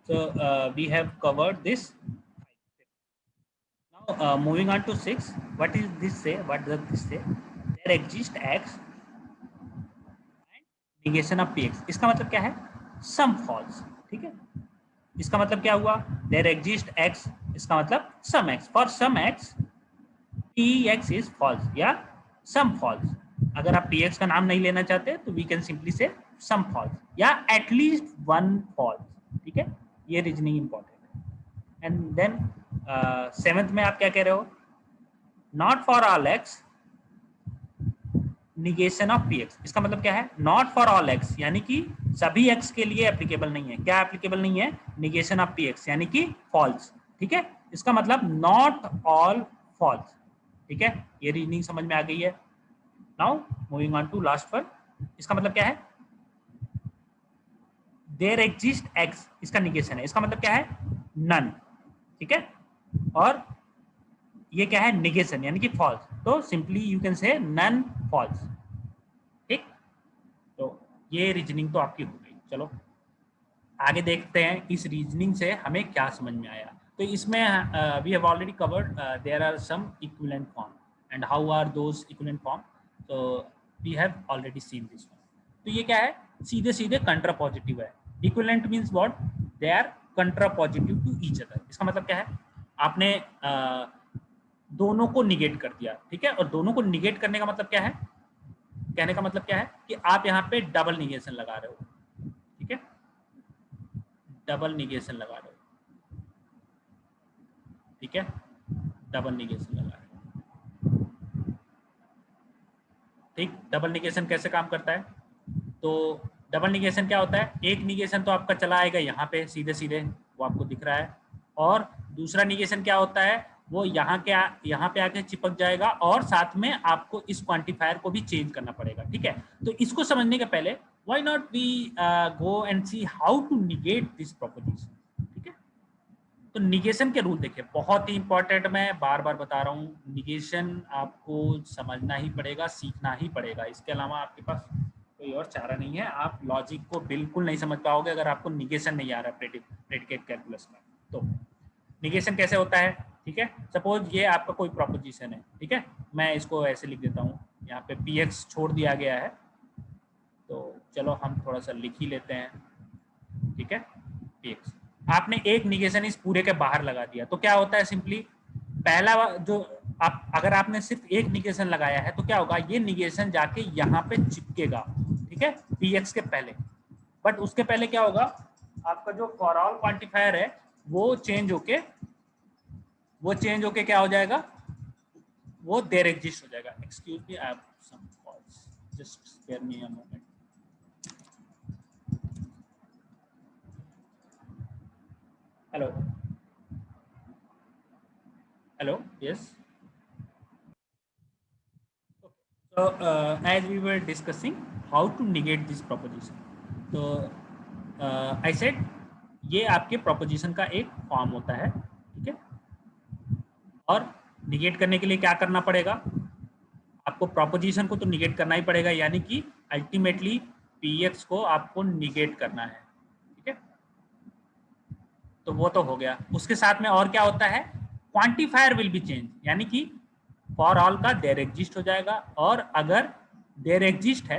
So we have covered this. Now moving on to 6. What is this say? What does this say? There exists x and negation of px. इसका मतलब क्या है? Some false. ठीक है, इसका मतलब क्या हुआ? There exists x, इसका मतलब some x. For some x px is false या some false. अगर आप px का नाम नहीं लेना चाहते तो we can simply say some false या at least one false. ठीक है, ये रीजनिंग इंपॉर्टेंट है. एंड देन 7th में आप क्या कह रहे हो? Not for all x negation of P x. इसका मतलब क्या है? नॉट फॉर ऑल एक्स यानी कि सभी एक्स के लिए एप्लीकेबल नहीं है. क्या एप्लीकेबल नहीं है? निगेशन ऑफ पी एक्स यानी कि फॉल्स. ठीक है, इसका मतलब नॉट ऑल फॉल्स. ठीक है, ये रीजनिंग समझ में आ गई है. Now moving on to last one. इसका मतलब क्या है? देयर एग्जिस्ट एक्स, इसका निगेशन है. इसका मतलब क्या है? नन. ठीक है, और ये क्या है? निगेशन यानी कि फॉल्स. तो simply you can say none false. ठीक, तो ये रीजनिंग तो आपकी हो गई. चलो आगे देखते हैं इस रीजनिंग से हमें क्या समझ में आया. तो इसमें we have already covered there are some equivalent form and how are those equivalent form. तो we have already seen this one. तो ये क्या है? सीधे सीधे कंट्रापॉजिटिव है. Equivalent means what? They are contrapositive to each other. इसका मतलब क्या है? आपने दोनों को निगेट कर दिया. ठीक है, और दोनों को निगेट करने का मतलब क्या है? कहने का मतलब क्या है कि आप यहाँ पे डबल निगेशन लगा रहे हो. ठीक है, डबल निगेशन लगा रहे हो. ठीक है, डबल निगेशन लगा रहे हो. ठीक, डबल निगेशन कैसे काम करता है? तो डबल निगेशन क्या होता है? एक निगेशन तो आपका चला आएगा यहाँ पे सीधे सीधे, वो आपको दिख रहा है. और दूसरा निगेशन क्या होता है? वो यहाँ पे आके चिपक जाएगा और साथ में आपको इस क्वांटिफायर को भी चेंज करना पड़ेगा. ठीक है, तो इसको समझने के पहले why not we go and see how to negate this proposition. ठीक है, तो निगेशन के रूल देखिए, बहुत ही इंपॉर्टेंट. मैं बार बार बता रहा हूँ, निगेशन आपको समझना ही पड़ेगा, सीखना ही पड़ेगा. इसके अलावा आपके पास कोई और चारा नहीं है. आप लॉजिक को बिल्कुल नहीं समझ पाओगे अगर आपको निगेशन नहीं आ रहा है प्रेडिकेट कैलकुलस में. तो निगेशन कैसे होता है? ठीक है, सपोज ये आपका कोई प्रोपोजिशन है. ठीक है, मैं इसको ऐसे लिख देता हूँ. यहाँ पे पी एक्स छोड़ दिया गया है, तो चलो हम थोड़ा सा लिख ही लेते हैं. ठीक है, पी एक्स. आपने एक निगेशन इस पूरे के बाहर लगा दिया तो क्या होता है? सिंपली पहला जो आप, अगर आपने सिर्फ एक निगेशन लगाया है तो क्या होगा? ये निगेशन जाके यहाँ पे चिपकेगा. ठीक है, पी एक्स के पहले. बट उसके पहले क्या होगा? आपका जो फॉर ऑल क्वांटिफायर है वो चेंज होके क्या हो जाएगा? वो देयर एग्जिस्ट हो जाएगा. Excuse me, I have some calls, just spare me a moment. Hello hello, yes. So as we were discussing how to negate this proposition, तो I said ये आपके proposition का एक फॉर्म होता है. ठीक है, और निगेट करने के लिए क्या करना पड़ेगा? आपको proposition को तो निगेट करना ही पड़ेगा, यानी कि अल्टीमेटली px को आपको निगेट करना है. ठीक है, तो वो तो हो गया. उसके साथ में और क्या होता है? क्वांटिफायर विल बी चेंज, यानी कि फॉर ऑल का देयर एग्जिस्ट हो जाएगा, और अगर देयर एग्जिस्ट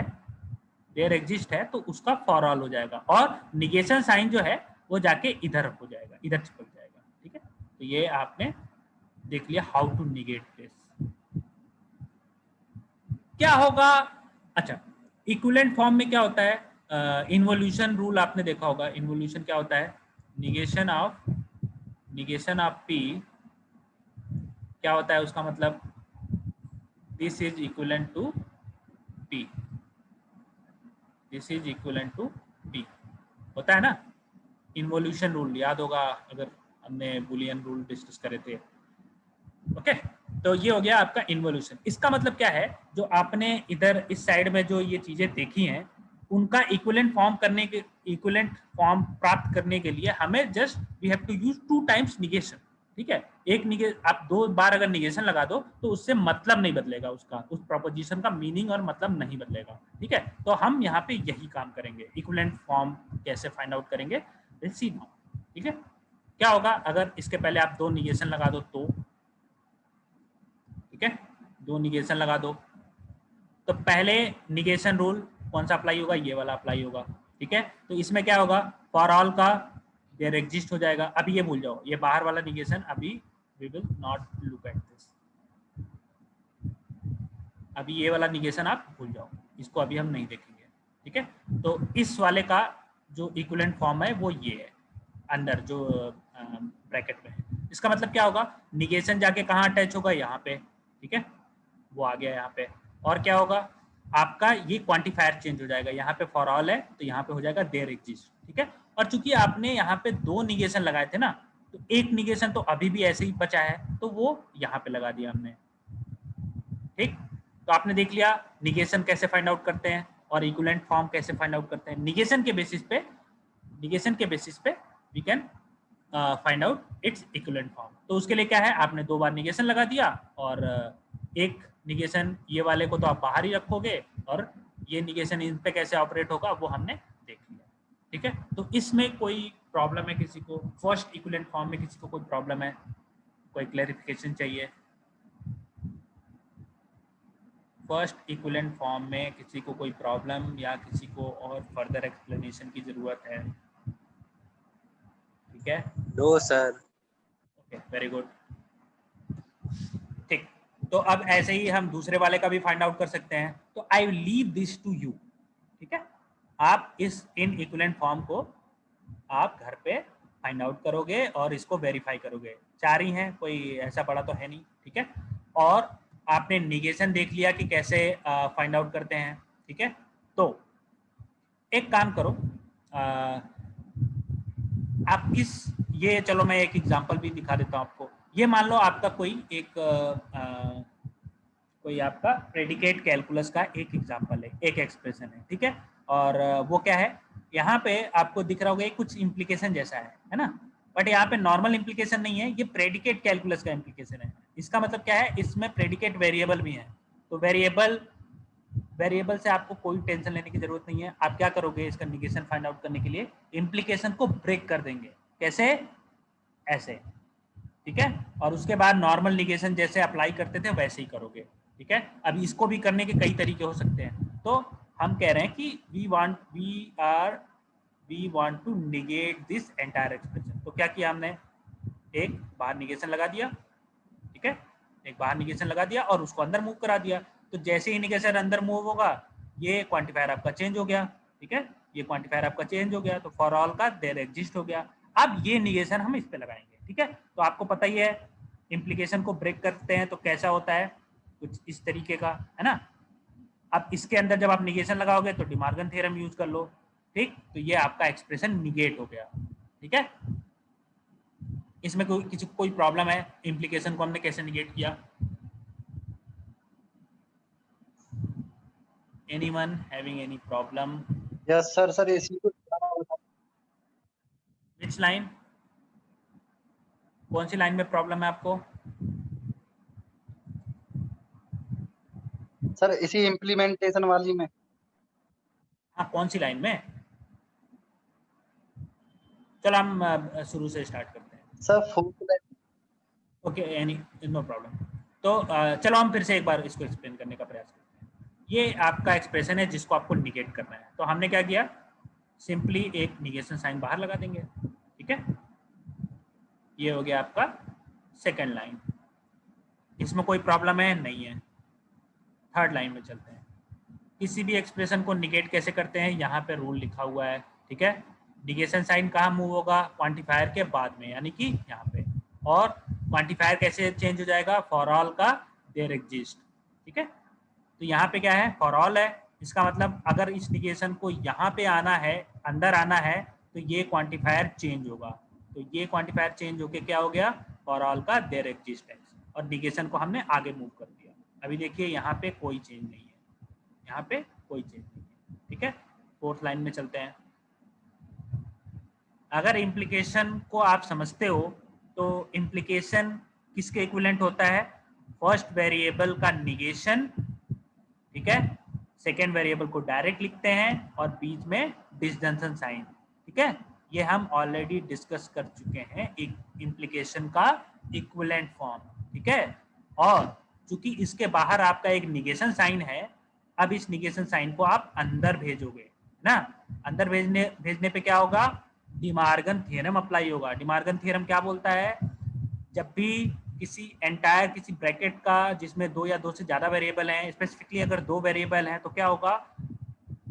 है तो उसका फॉर ऑल हो जाएगा, और निगेशन साइन जो है वो जाके इधर हो जाएगा, इधर चिपक जाएगा. ठीक है, तो ये आपने देख लिया हाउ टू निगेट दिस. क्या होगा? अच्छा, इक्विवेलेंट फॉर्म में क्या होता है? इन्वोल्यूशन रूल आपने देखा होगा. इन्वोल्यूशन क्या होता है? निगेशन ऑफ पी क्या होता है? उसका मतलब this is equivalent to P, this is equivalent to P होता है ना. इन्वोल्यूशन रूल याद होगा अगर हमने बुलियन रूल डिस्कस करे थे. ओके, तो ये हो गया आपका इन्वोल्यूशन. इसका मतलब क्या है? जो आपने इधर इस साइड में जो ये चीजें देखी हैं उनका इक्विवेलेंट फॉर्म प्राप्त करने के लिए हमें just we have to use 2 times negation. ठीक है, आप 2 बार अगर निगेशन लगा दो तो उससे मतलब नहीं बदलेगा, उसका उस प्रोपोजिशन का मीनिंग और मतलब नहीं बदलेगा. ठीक है, तो हम यहाँ पे यही काम करेंगे. इक्विवेलेंट फॉर्म कैसे फाइंड आउट करेंगे, लेट्स सी नाउ. ठीक है, क्या होगा अगर इसके पहले आप 2 निगेशन लगा दो तो, ठीक है, 2 निगेशन लगा दो तो पहले निगेशन रूल कौन सा अप्लाई होगा, ये वाला अप्लाई होगा। ठीक है, तो इसमें क्या होगा, फॉर ऑल का देयर एग्जिस्ट हो जाएगा। अभी ये भूल जाओ, ये बाहर वाला निगेशन अभी we will not look at this, अभी ये वाला निगेशन आप भूल जाओ, इसको अभी हम नहीं देखेंगे। ठीक है, तो इस वाले का जो इक्विवेलेंट फॉर्म है वो ये है अंदर जो ब्रैकेट में है। इसका मतलब क्या होगा, निगेशन जाके कहाँ अटैच होगा, यहाँ पे। ठीक है, वो आ गया यहाँ पे। और क्या होगा, आपका ये क्वांटिफायर चेंज हो जाएगा, यहाँ पे फॉर ऑल है तो यहाँ पे हो जाएगा देयर एग्जिस्ट। ठीक है, और चूंकि आपने यहाँ पे 2 निगेशन लगाए थे ना, तो एक निगेशन तो अभी भी ऐसे ही बचा है, तो वो यहाँ पे लगा दिया हमने। ठीक, तो आपने देख लिया निगेशन कैसे फाइंड आउट करते हैं और इक्विवेलेंट फॉर्म कैसे फाइंड आउट करते हैं। निगेशन के बेसिस पे we can find out its equivalent form. तो उसके लिए क्या है, आपने 2 बार निगेशन लगा दिया और एक निगेशन ये वाले को तो आप बाहर ही रखोगे और ये निगेशन इन पे कैसे ऑपरेट होगा वो हमने देख लिया। ठीक है, तो इसमें कोई प्रॉब्लम है किसी को, फर्स्ट इक्विवेलेंट फॉर्म में किसी को कोई प्रॉब्लम है, कोई क्लैरिफिकेशन चाहिए? फर्स्ट इक्विवेलेंट फॉर्म में किसी को कोई प्रॉब्लम या किसी को और फर्दर एक्सप्लेनेशन की जरूरत है? ठीक है, no sir. Okay, very good. ठीक, तो अब ऐसे ही हम दूसरे वाले का भी फाइंड आउट कर सकते हैं। तो I will leave this to you. ठीक है, आप इस इन इक्विवेलेंट फॉर्म को आप घर पे फाइंड आउट करोगे और इसको वेरीफाई करोगे। 4 ही हैं, कोई ऐसा बड़ा तो है नहीं। ठीक है, और आपने निगेशन देख लिया कि कैसे फाइंड आउट करते हैं। ठीक है, तो एक काम करो, आप इस ये चलो मैं एक एग्जांपल भी दिखा देता हूँ आपको। ये मान लो आपका कोई एक कोई आपका प्रेडिकेट कैलकुलस का एक एग्जांपल है, एक एक्सप्रेशन है। ठीक है, और वो क्या है, यहाँ पे आपको दिख रहा होगा कुछ इम्प्लीकेशन जैसा है ना, बट यहाँ पे नॉर्मल इम्प्लीकेशन नहीं है, ये प्रेडिकेट कैलकुलस का इम्प्लीकेशन है। इसका मतलब क्या है, इसमें प्रेडिकेट वेरिएबल भी है। तो वेरिएबल से आपको कोई टेंशन लेने की जरूरत नहीं है। आप क्या करोगे, इसका निगेशन फाइंड आउट करने के लिए इम्प्लीकेशन को ब्रेक कर देंगे। कैसे, ऐसे। ठीक है, और उसके बाद नॉर्मल निगेशन जैसे अप्लाई करते थे वैसे ही करोगे। ठीक है, अब इसको भी करने के कई तरीके हो सकते हैं। तो हम कह रहे हैं कि we want to negate this entire expression. तो क्या किया हमने, एक बाहर निगेशन लगा दिया। ठीक है, एक बाहर निगेशन लगा दिया और उसको अंदर मूव करा दिया। तो जैसे ही निगेशन अंदर मूव होगा, ये क्वांटिफायर आपका चेंज हो गया। ठीक है, ये क्वांटिफायर आपका चेंज हो गया, तो फॉर ऑल का देयर एग्जिस्ट हो गया। अब ये निगेशन हम इस पे लगाएंगे। ठीक है, तो आपको पता ही है इम्प्लीकेशन को ब्रेक करते हैं तो कैसा होता है, कुछ इस तरीके का, है ना। अब इसके अंदर जब आप निगेशन लगाओगे तो डिमॉर्गन थ्योरम यूज कर लो। ठीक, तो ये आपका एक्सप्रेशन निगेट हो गया। ठीक है, इसमें किसी को कोई प्रॉब्लम है, इम्प्लीकेशन को हमने कैसे निगेट किया? Anyone having any problem? Yes sir. Sir इसी को Which line? कौन सी लाइन में प्रॉब्लम है आपको? सर इसी इम्प्लीमेंटेशन वाली में। हाँ, कौन सी लाइन में? चलो हम शुरू से स्टार्ट करते हैं। Sir fourth line. Okay, any no problem. तो चलो हम फिर से एक बार इसको एक्सप्लेन करने का प्रयास करते हैं। ये आपका एक्सप्रेशन है जिसको आपको निगेट करना है। तो हमने क्या किया, सिंपली एक निगेशन साइन बाहर लगा देंगे। ठीक है, ये हो गया आपका सेकेंड लाइन। इसमें कोई प्रॉब्लम है? नहीं है। थर्ड लाइन में चलते हैं। किसी भी एक्सप्रेशन को निगेट कैसे करते हैं, यहाँ पे रूल लिखा हुआ है। ठीक है, निगेशन साइन कहाँ मूव होगा, क्वांटिफायर के बाद में, यानी कि यहाँ पे। और क्वांटिफायर कैसे चेंज हो जाएगा, फॉर ऑल का देयर एग्जिस्ट। ठीक है, तो यहाँ पे क्या है, फॉर ऑल है। इसका मतलब अगर इस निगेशन को यहाँ पे आना है, अंदर आना है, तो ये क्वांटिफायर चेंज होगा। तो ये क्वांटिफायर चेंज होके क्या हो गया, फॉर ऑल का देयर एग्जिस्ट है, और निगेशन को हमने आगे मूव कर दिया। अभी देखिए यहाँ पे कोई चेंज नहीं है, यहाँ पे कोई चेंज नहीं है। ठीक है, फोर्थ लाइन में चलते हैं। अगर इम्प्लीकेशन को आप समझते हो तो इम्प्लीकेशन किसके इक्विवेलेंट होता है, फर्स्ट वेरिएबल का निगेशन। ठीक है, सेकेंड वेरिएबल को डायरेक्ट लिखते हैं और बीच में डिसजंक्शन साइन। ठीक है, ये हम ऑलरेडी डिस्कस कर चुके हैं, एक इम्प्लीकेशन का इक्विवेलेंट फॉर्म, ठीक है। और चूंकि इसके बाहर आपका एक निगेशन साइन है, अब इस निगेशन साइन को आप अंदर भेजोगे ना, अंदर भेजने पे क्या होगा, डिमार्गन थ्योरम अप्लाई होगा। डिमार्गन थ्योरम क्या बोलता है, जब भी किसी एंटायर किसी ब्रैकेट का जिसमें 2 या 2 से ज्यादा वेरिएबल हैं, स्पेसिफिकली अगर 2 वेरिएबल हैं, तो क्या होगा,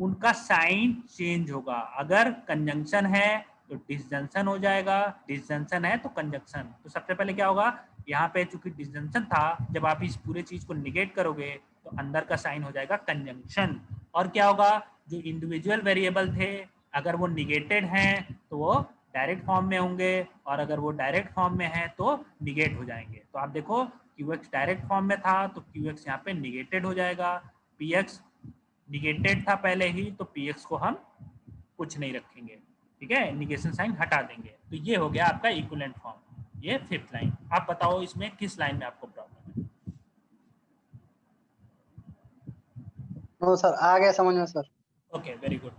उनका साइन चेंज होगा। अगर कंजंक्शन है तो डिसजंक्शन हो जाएगा, डिसजंक्शन है तो कंजंक्शन। तो सबसे पहले क्या होगा, यहाँ पे चूंकि डिसजंक्शन था, जब आप इस पूरे चीज को निगेट करोगे तो अंदर का साइन हो जाएगा कंजंक्शन। और क्या होगा, जो इंडिविजुअल वेरिएबल थे अगर वो निगेटेड हैं तो वो डायरेक्ट फॉर्म में होंगे, और अगर वो डायरेक्ट फॉर्म में है तो निगेट हो जाएंगे। तो आप देखो क्यूएक्स डायरेक्ट फॉर्म में था तो क्यूएक्स यहाँ पे निगेटेड हो जाएगा, पीएक्स निगेटेड था पहले ही तो पीएक्स को हम कुछ नहीं रखेंगे, ठीक है, निगेशन साइन हटा देंगे। तो ये हो गया आपका इक्विवेलेंट फॉर्म। ये 5th लाइन। आप बताओ इसमें किस लाइन में आपको प्रॉब्लम है। नो सर, आ गया समझ में सर। Okay, very good.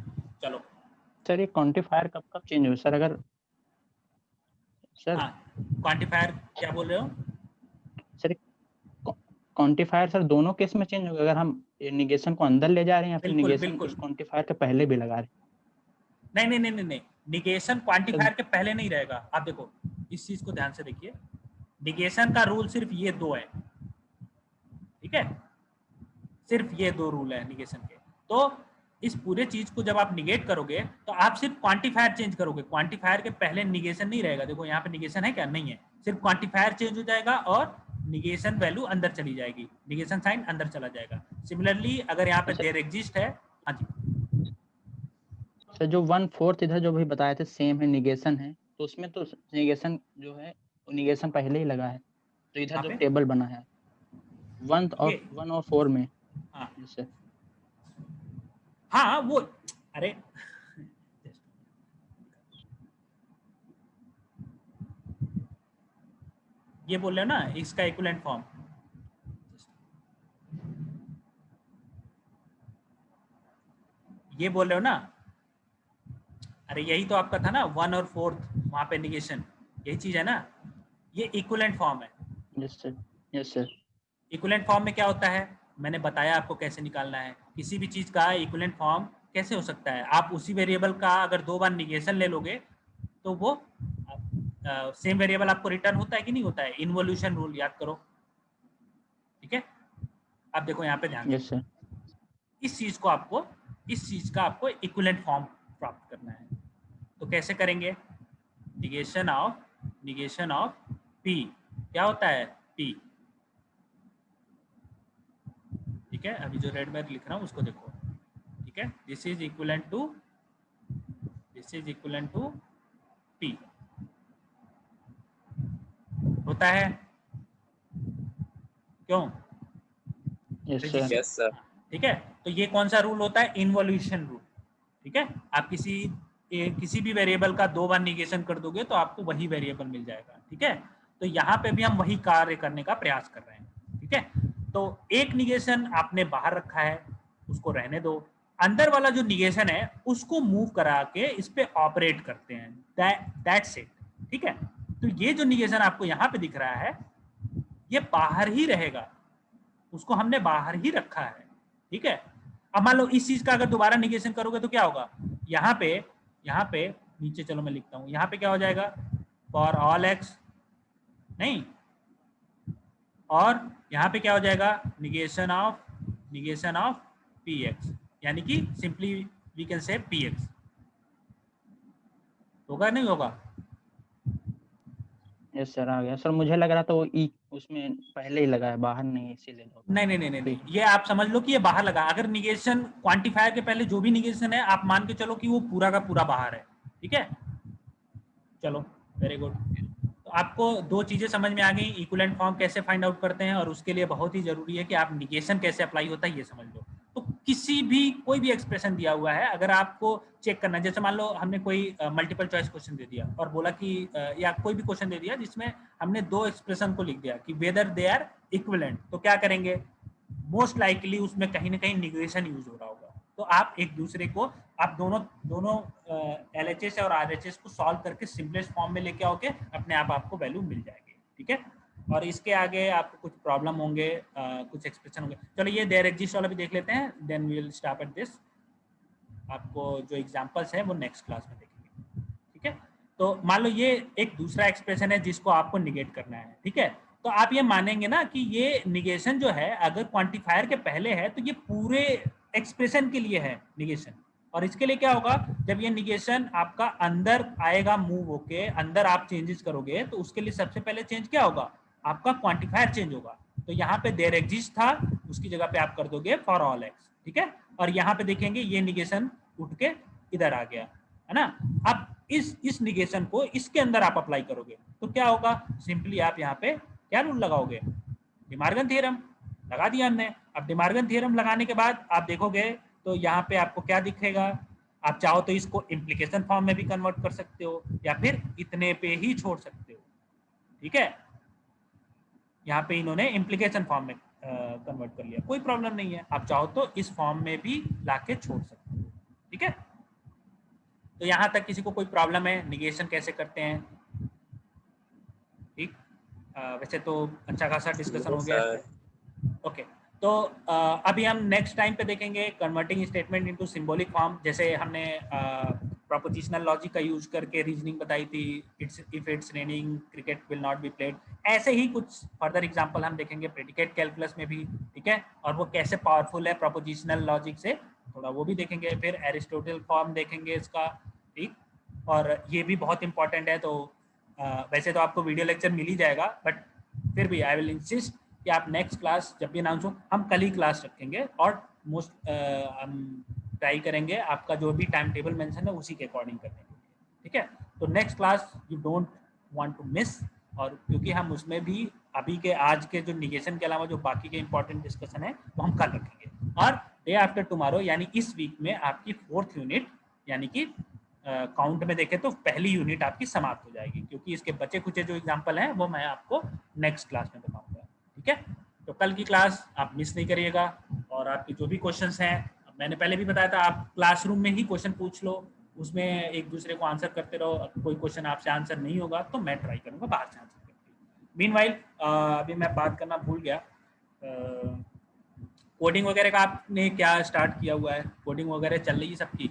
चलो सर ये क्वांटिफायर कब कब चेंज हुआ सर, अगर सर हाँ, क्वांटिफायर क्या बोल रहे हो, सर क्वांटिफायर सर दोनों केस में चेंज होगा, अगर हम निगेशन को अंदर ले जा रहे हैं या फिर बिल्कुल, निगेशन बिल्कुल। उस क्वांटिफायर के पहले भी लगा रहे हैं? नहीं नहीं नहीं नहीं नहीं, निगेशन क्वांटिफायर के पहले नहीं रहेगा। आप देखो इस चीज को ध्यान से देखिए, निगेशन का रूल सिर्फ ये 2 है, ठीक है, सिर्फ ये 2 रूल है निगेशन के। तो इस पूरे चीज को जब आप निगेट करोगे तो आप सिर्फ क्वांटिफायर चेंज करोगे, क्वांटिफायर के पहले निगेशन नहीं रहेगा। देखो यहाँ पे निगेशन है क्या, नहीं है, सिर्फ क्वांटिफायर चेंज हो जाएगा और निगेशन वैल्यू अंदर चली जाएगी, निगेशन साइन अंदर चला जाएगा। सिमिलरली अगर यहाँ पे देयर एग्जिस्ट है, हाँ जी सर जो 1/4 इधर जो भी बताए थे सेम है, निगेशन है, तो उसमें तो निगेशन जो है निगेशन पहले ही लगा है, तो इधर जो टेबल बना है 1 और 4 में, हाँ जैसे हाँ वो, अरे ये बोल रहे हो ना इसका इक्विवेलेंट फॉर्म, ये बोल रहे हो ना, अरे यही तो आपका था ना 1 और 4 वहां पे निगेशन, यही चीज है ना, ये इक्विवेलेंट फॉर्म है। Yes sir, yes sir. Equivalent form में क्या होता है, मैंने बताया आपको कैसे निकालना है। किसी भी चीज का इक्विवेलेंट फॉर्म कैसे हो सकता है, आप उसी वेरिएबल का अगर 2 बार निगेशन ले लोगे तो वो सेम वेरिएबल आपको रिटर्न होता है कि नहीं होता है, इन्वोल्यूशन रूल याद करो, ठीक है। आप देखो यहाँ पे ध्यान यस सर। इस चीज का आपको इक्विवेलेंट फॉर्म प्राप्त करना है। तो कैसे करेंगे, निगेशन ऑफ पी क्या होता है, पी, ठीक है। अभी जो रेड में लिख रहा हूं उसको देखो, ठीक है, this is equivalent to P होता है, क्यों, यस सर। ठीक है। तो ये कौन सा रूल होता है, इन्वोल्यूशन रूल, ठीक है। आप किसी भी वेरिएबल का 2 बार निगेशन कर दोगे तो आपको वही वेरिएबल मिल जाएगा, ठीक है। तो यहाँ पे भी हम वही कार्य करने का प्रयास कर रहे हैं, ठीक है। तो एक निगेशन आपने बाहर रखा है, उसको रहने दो, अंदर वाला जो निगेशन है उसको मूव करा के इस पे ऑपरेट करते हैं, दैट्स इट, ठीक है। तो ये जो निगेशन आपको यहाँ पे दिख रहा है ये बाहर ही रहेगा, उसको हमने बाहर ही रखा है, ठीक है। अब मान लो इस चीज का अगर दोबारा निगेशन करोगे तो क्या होगा, यहाँ पे नीचे चलो मैं लिखता हूँ, यहाँ पे क्या हो जाएगा, फॉर ऑल एक्स, नहीं, और यहाँ पे क्या हो जाएगा, निगेशन ऑफ पी एक्स, यानी कि simply we can say P x, होगा नहीं होगा, यस सर आ गया सर। मुझे लग रहा था वो ई उसमें पहले ही लगा है, बाहर नहीं, इसीलिए नहीं, ये आप समझ लो कि ये बाहर लगा। अगर निगेशन क्वांटिफायर के पहले जो भी निगेशन है आप मान के चलो कि वो पूरा का पूरा बाहर है, ठीक है। चलो वेरी गुड। तो आपको 2 चीजें समझ में आ गई, इक्विवेलेंट फॉर्म कैसे फाइंड आउट करते हैं, और उसके लिए बहुत ही जरूरी है कि आप निगेशन कैसे अप्लाई होता है ये समझ लो। तो कोई भी एक्सप्रेशन दिया हुआ है, अगर आपको चेक करना है, जैसे मान लो हमने कोई मल्टीपल चॉइस क्वेश्चन दे दिया और बोला कि या कोई भी क्वेश्चन दे दिया जिसमें हमने 2 एक्सप्रेशन को लिख दिया कि वेदर दे आर इक्विवेलेंट, तो क्या करेंगे, मोस्ट लाइकली उसमें कहीं ना कहीं निगेशन यूज हो रहा होगा, तो आप एक दूसरे को आप दोनों LHS और RHS को सॉल्व करके सिंपलेस्ट फॉर्म में लेके आओगे, अपने आप आपको वैल्यू मिल जाएगी। ठीक है, और इसके आगे आपको कुछ प्रॉब्लम होंगे, कुछ एक्सप्रेशन होंगे। चलो ये देयर एग्जिस्ट वाला भी देख लेते हैं, then we will stop at this. आपको जो एग्जांपल्स हैं वो नेक्स्ट क्लास में देखेंगे। ठीक है, तो मान लो ये एक दूसरा एक्सप्रेशन है जिसको आपको निगेट करना है। ठीक है, तो आप ये मानेंगे ना कि ये निगेशन जो है अगर क्वांटिफायर के पहले है तो ये पूरे एक्सप्रेशन के लिए है निगेशन। और इसके लिए क्या होगा, जब ये निगेशन आपका अंदर आएगा, मूव होके अंदर आप चेंजेस करोगे, तो उसके लिए सबसे पहले चेंज क्या होगा, आपका क्वांटिफायर चेंज होगा। तो यहाँ पे देयर एग्जिस्ट था, उसकी जगह पे आप कर दोगे फॉर ऑल एक्स। ठीक है, और यहाँ पे देखेंगे ये निगेशन उठ के इधर आ गया, है ना। अब इस निगेशन को इसके अंदर आप अप्लाई करोगे तो क्या होगा, सिंपली आप यहाँ पे क्या रूल लगाओगे, डिमार्गन थ्योरम लगा दिया हमने। अब डिमार्गन थ्योरम लगाने के बाद आप देखोगे तो यहाँ पे आपको क्या दिखेगा, आप चाहो तो इसको इम्प्लीकेशन फॉर्म में भी कन्वर्ट कर सकते हो या फिर इतने पे ही छोड़ सकते हो। ठीक है, यहाँ पे इन्होंने इम्प्लीकेशन फॉर्म में कन्वर्ट कर लिया, कोई प्रॉब्लम नहीं है, आप चाहो तो इस फॉर्म में भी लाके छोड़ सकते हो। ठीक है, तो यहाँ तक किसी को कोई प्रॉब्लम है, निगेशन कैसे करते हैं? ठीक, वैसे तो अच्छा खासा डिस्कशन हो गया है। ओके, तो अभी हम नेक्स्ट टाइम पे देखेंगे converting statement into symbolic form. जैसे हमने प्रोपोजिशनल लॉजिक का यूज करके रीजनिंग बताई थी, if it's raining cricket will not be played. ऐसे ही कुछ फर्दर एग्जांपल हम देखेंगे प्रेडिकेट कैलकुलस में भी। ठीक है, और वो कैसे पावरफुल है प्रोपोजिशनल लॉजिक से, थोड़ा वो भी देखेंगे। फिर एरिस्टोटल फॉर्म देखेंगे इसका। ठीक, और ये भी बहुत इंपॉर्टेंट है। तो वैसे तो आपको वीडियो लेक्चर मिल ही जाएगा, बट फिर भी आई विल इंसिस्ट कि आप नेक्स्ट क्लास जब भी अनाउंस हो, हम कल ही क्लास रखेंगे और मोस्ट हम ट्राई करेंगे आपका जो भी टाइम टेबल मेंशन है उसी के अकॉर्डिंग करने के लिए। ठीक है, तो next class you don't want to miss, और क्योंकि हम उसमें भी अभी के आज के जो निगेशन के अलावा जो बाकी के इंपॉर्टेंट डिस्कशन है वो हम कल रखेंगे। और डे आफ्टर टुमारो यानी इस वीक में आपकी 4th यूनिट यानी कि काउंट में देखें तो पहली यूनिट आपकी समाप्त हो जाएगी, क्योंकि इसके बचे कुछ जो एग्जाम्पल हैं वो मैं आपको नेक्स्ट क्लास में बताऊंगा। ठीक है, तो कल की क्लास आप मिस नहीं करिएगा। और आपके जो भी क्वेश्चंस हैं, मैंने पहले भी बताया था, आप क्लासरूम में ही क्वेश्चन पूछ लो, उसमें एक दूसरे को आंसर करते रहो। कोई क्वेश्चन आपसे आंसर नहीं होगा तो मैं ट्राई करूंगा बाहर से आंसर करके। मीनवाइल अभी मैं बात करना भूल गया, कोडिंग वगैरह का आपने क्या स्टार्ट किया हुआ है? कोडिंग वगैरह चल रही है सबकी?